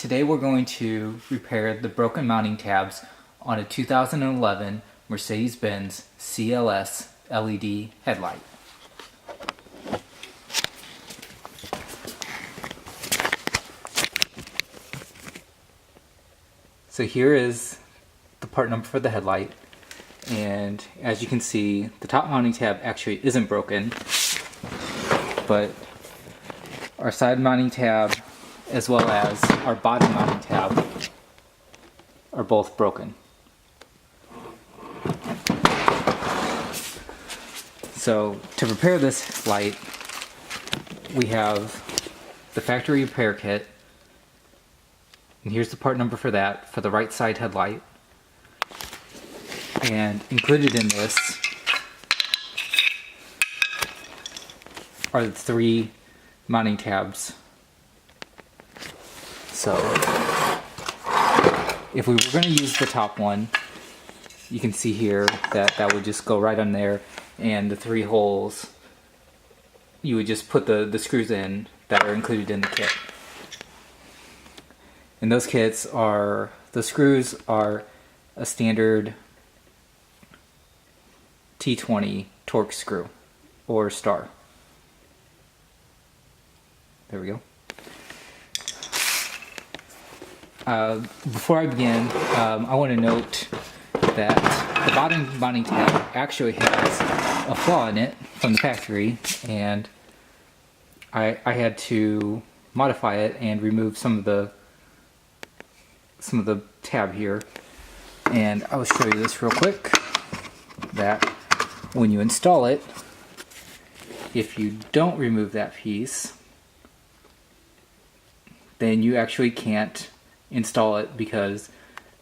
Today we're going to repair the broken mounting tabs on a 2011 Mercedes-Benz CLS LED headlight. So here is the part number for the headlight, and as you can see, the top mounting tab actually isn't broken, but our side mounting tab as well as our bottom mounting tab are both broken. So to repair this light, we have the factory repair kit, and here's the part number for that, for the right side headlight. And included in this are the 3 mounting tabs. So if we were going to use the top one, you can see here that would just go right on there, and the 3 holes, you would just put the screws in that are included in the kit. And those kits are, the screws are a standard T20 Torx screw or star. There we go. Before I begin, I want to note that the bottom mounting tab actually has a flaw in it from the factory, and I had to modify it and remove some of the tab here. And I will show you this real quick, that when you install it, if you don't remove that piece, then you actually can't install it because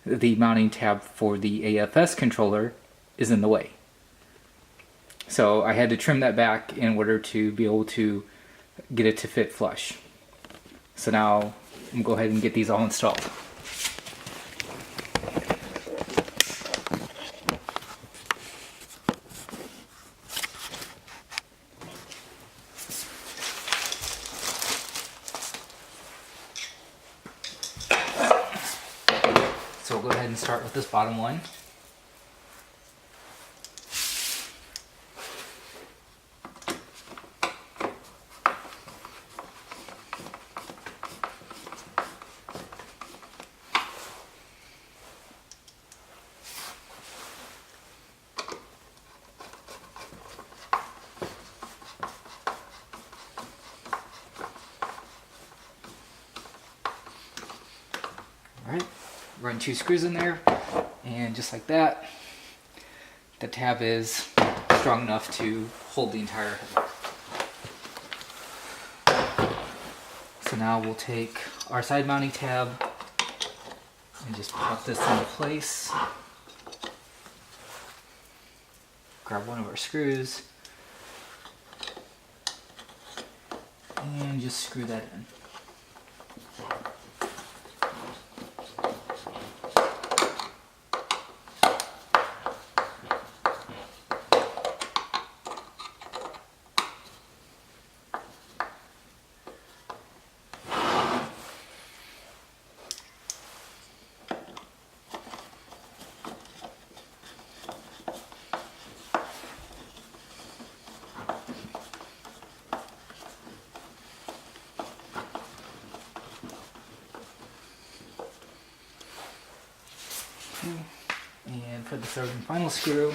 the mounting tab for the AFS controller is in the way. So I had to trim that back in order to be able to get it to fit flush. So now I'm going to go ahead and get these all installed. So we'll go ahead and start with this bottom one. Alright, run 2 screws in there, and just like that, the tab is strong enough to hold the entire headlight. So now we'll take our side mounting tab and just pop this into place. Grab one of our screws and just screw that in. And for the 3rd and final screw,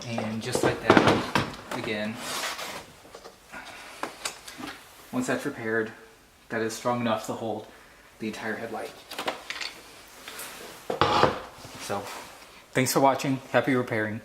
and just like that, again, once that's repaired, that is strong enough to hold the entire headlight. So, thanks for watching. Happy repairing.